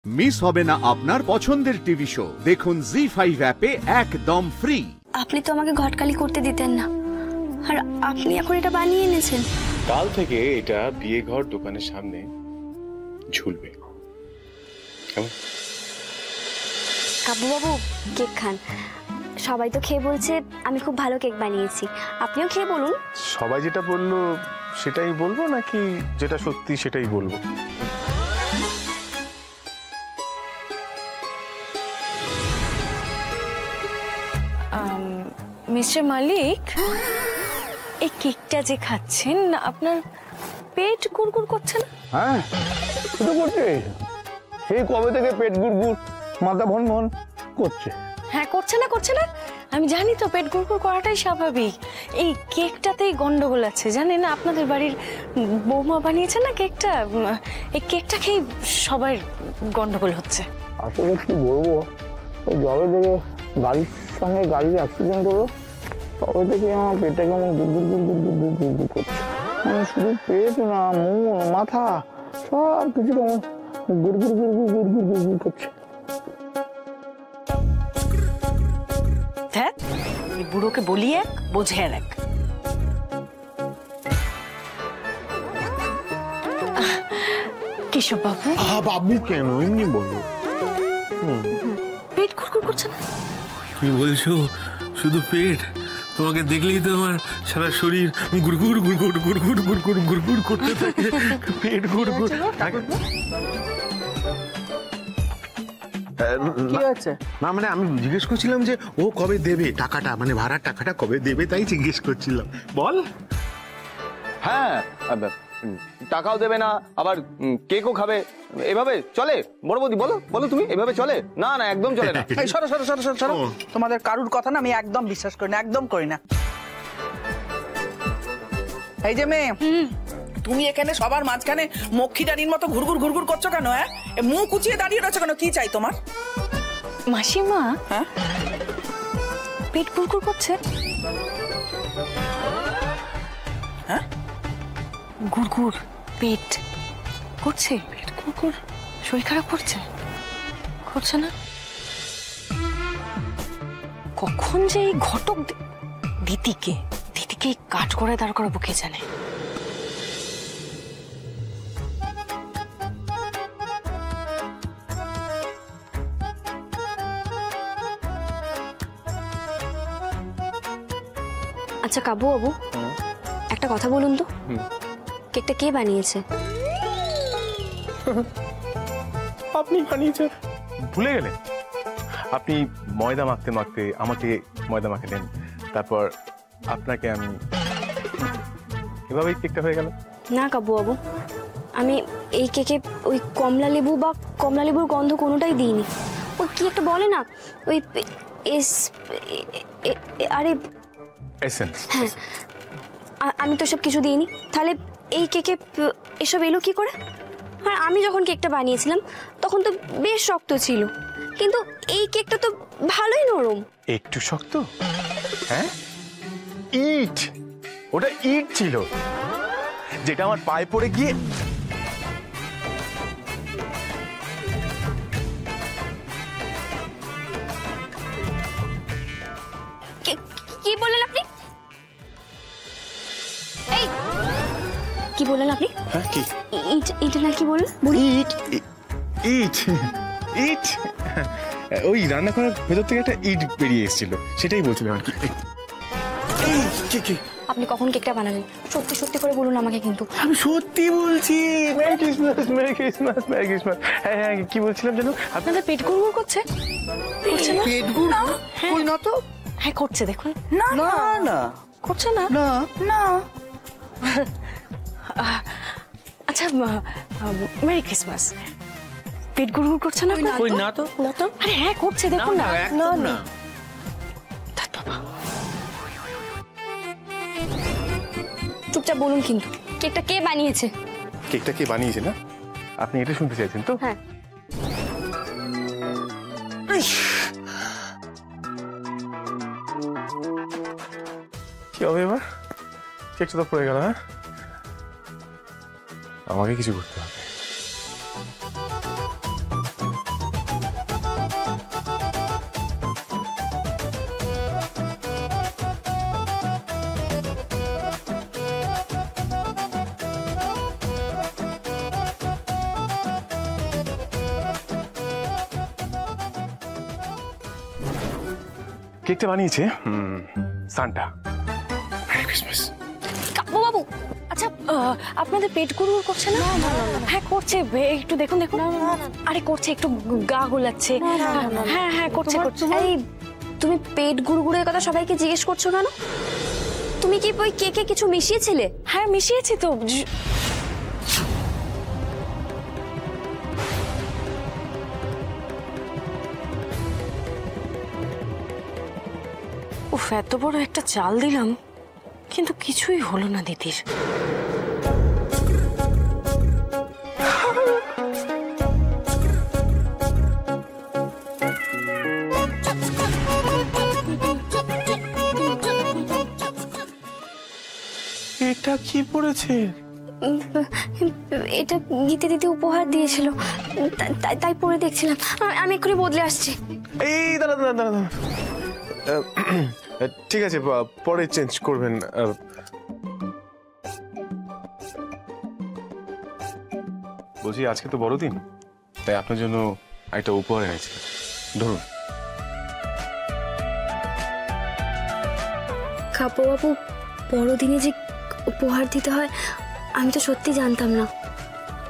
Miss হবে না আপনার পছন্দের টিভি শো। দেখুন জি5 অ্যাপে একদম ফ্রি। আপনি তো আমাকে ঘটকালি করতে দিতেন না, আর আপনি এখন এটা বানিয়ে এনেছেন। কাল থেকে এটা বিয়ে ঘর দোকানের সামনে ঝুলবে। কাবু বাবু কেক খান। সবাই তো খেয়ে বলছে আমি খুব ভালো কেক বানিয়েছি, আপনিও খেয়ে বলুন। সবাই যেটা বললো সেটাই বলবো নাকি যেটা সত্যি সেটাই বলবো? মিস্টার মালিক, এই কেকটা যে খাচ্ছেন আপনার পেট গুড়গুড় করছে না? হ্যাঁ, শুধু করছে। সেই কবে থেকে পেট গুড়গুড়, মাথা ভন ভন করছে। হ্যাঁ, করছে না আমি জানি তো, পেট গুড়গুড় করাটাই স্বাভাবিক। এই কেকটাতেই গন্ডগোল আছে জানেন। আপনাদের বাড়ির বৌমা বানিয়েছে না কেকটা, এই কেকটা খেয়ে সবার গন্ডগোল হচ্ছে। আসলে কি বলবো, ওই জবে থেকে গাড়ির সঙ্গে গাড়ির অ্যাক্সিডেন্ট হলো তবে থেকে আমার পেটটা কেমন গুড়গুড় গুড়গুড় গুড়গুড় গুড়গুড় করছে। মানে শুধু পেট না, মুখ, মাথা সব কিছু কেমন গুড়গুড় গুড়গুড় গুড়গুড় গুড়গুড় করছে। দেখ, এই বুড়োকে বলি এক, বোঝে আর এক। কেশব বাবু। বাবু কেন, এমনি বলো। পেট গুড়গুড় করছে না? কি বলছো? শুধু পেট? তোমাকে দেখলেই তো আমার সারা শরীর গুড়গুড় গুড়গুড় গুড়গুড় গুড়গুড় গুড়গুড় করতে থাকে। পেট গুড়গুড়। কি আছে? না মানে আমি জিজ্ঞেস করছিলাম যে ও কবে দেবে টাকাটা, মানে ভাড়ার টাকাটা কবে দেবে, তাই জিজ্ঞেস করছিলাম। বল। হ্যাঁ, টাকাও দেবে না, আবার কেকও খাবে। এভাবে চলে? বড় বৌদি বলো বলো, তুমি এভাবে চলে? না না, একদম চলে না। সরো সরো সরো সরো সরো, তোমাদের কারুর কথা না আমি একদম বিশ্বাস করি না, একদম করি না। এই যে মেয়ে, তুমি এখানে সবার মাঝখানে মক্ষিটানির মতো ঘুরঘুর ঘুরঘুর করছো কেন? হ্যাঁ, মুখ উঁচিয়ে দাঁড়িয়ে রয়েছো কেন? কি চাই তোমার? মাসিমা, হ্যাঁ, পেট গুড়গুড় করছে। হ্যাঁ, গুড়গুড় পেট করছে, পেট গুড়গুড়। শরীর খারাপ করছে? করছে না? কখন যে এই ঘটক দিদিকে কাজ করে দাঁড় করাবো কে জানে। আচ্ছা কাবু বাবু, একটা কথা বলুন তো, কেকটা কে বানিয়েছে? আপনি বানিয়েছেন? ভুলে গেলেন? আপনি ময়দা মাখতে মাখতে আমাকে ময়দা মাখালেন, তারপর আপনাকে আমি, এভাবেই কেকটা হয়ে গেল। না কাবু বাবু, আমি এই কেকে ওই কমলা লেবু বা কমলা লেবুর গন্ধ কোনোটাই দিইনি। ওই কি একটা বলে না, ওই আরে এসেন্স। হ্যাঁ, আমি তো সব কিছু দিইনি। তাহলে এই কেকে এসব এলো কি করে? আর আমি যখন কেকটা বানিয়েছিলাম তখন তো বেশ শক্ত ছিল, কিন্তু এই কেকটা তো ভালোই নরম। একটু শক্ত? হ্যাঁ, ইট, ওটা ইট ছিল যেটা আমার পায়ে পড়ে গিয়ে। কি বললেন আপনি? এই কি বললেন আপনি? হ্যাঁ, কি ইট না কি বললেন? ইট ইট ইট ওই রান্না করার ভেতর থেকে একটা ইট বেরিয়ে এসেছিল, সেটাই বলছিলাম আর কি। আপনি কখন কেকটা বানালেন? সত্যি সত্যি করে বলুন আমাকে। কিন্তু আমি সত্যি বলছি। Merry Christmas, merry Christmas, merry Christmas. হ্যাঁ হ্যাঁ, কি বলছিলাম জানো? আপনাদের পেট গুড়গুড় করছে? করছে না? পেট গুড় কই না তো। হ্যাঁ করছে, দেখুন। না না না, করছে না? না না। আচ্ছা, মেরি ক্রিসমাস। পেট গুড়গুড় করছে না? কই না তো। না তো? আরে হ্যাঁ করছে, দেখুন না। না না, বাবা, চুপচাপ বলুন কিন্তু, কেকটা কে বানিয়েছে? কেকটা কে বানিয়েছে না? আপনি এটা শুনতে চাইছেন তো? হ্যাঁ। কি হবে এবার? কেকটা তো পড়ে গেল। হ্যাঁ, আমাকে কিছু করতে হবে। কেকটা বানিয়েছে সান্টা। Merry Christmas. বাবু আচ্ছা আপনাদের পেট গুড়গুড় করছে না? হ্যাঁ করছে, একটু দেখুন দেখুন। আরে করছে, একটু গা গোলাচ্ছে। হ্যাঁ হ্যাঁ করছে করছে। এই তুমি পেট গুড়গুড়ের কথা সবাইকে জিজ্ঞেস করছো কেন? তুমি কি ওই কেকে কিছু মিশিয়েছিলে? হ্যাঁ মিশিয়েছি তো। উফ, এত বড় একটা চাল দিলাম কিন্তু কিছুই হলো না দিদির। এটা কি পড়েছে? এটা গীতা দিদি উপহার দিয়েছিল, তাই পরে দেখছিলাম। আমি এক্ষুনি বদলে আসছি। এই দাঁড়া দাঁড়া দাঁড়া দাঁড়া। ঠিক আছে, পরে চেঞ্জ করবেন। বলছি আজকে তো বড়দিন, তাই আপনার জন্য একটা উপহার এনেছি, ধরুন। কাপু বাবু, বড়দিনে যে উপহার দিতে হয় আমি তো সত্যি জানতাম না।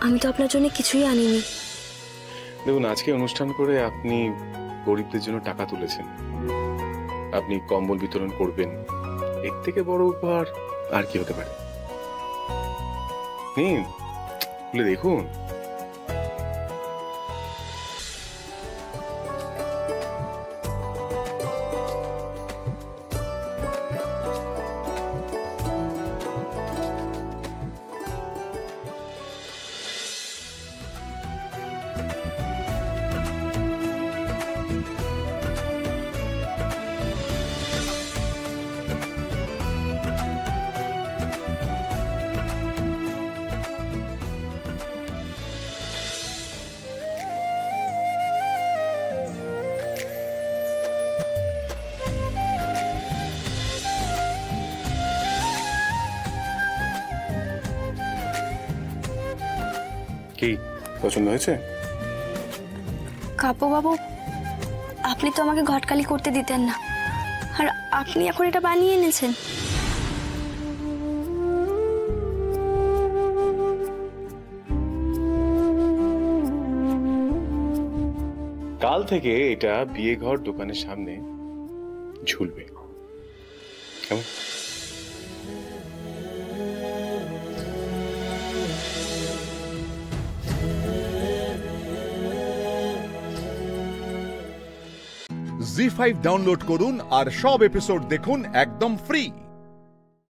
আমি তো আপনার জন্য কিছুই আনিনি। দেখুন, আজকে অনুষ্ঠান করে আপনি গরিবদের জন্য টাকা তুলেছেন, আপনি কম্বল বিতরণ করবেন, এর থেকে বড় উপহার আর কি হতে পারে? নিন, খুলে দেখুন। কি পছন্দ হয়েছে? কাপু বাবু, আপনি তো আমাকে ঘটকালি করতে দিতেন না, আর আপনি এখন এটা বানিয়ে এনেছেন। কাল থেকে এটা বিয়ে ঘর দোকানের সামনে ঝুলবে, কেমন? জি5 ডাউনলোড করুন আর সব এপিসোড দেখুন একদম ফ্রি।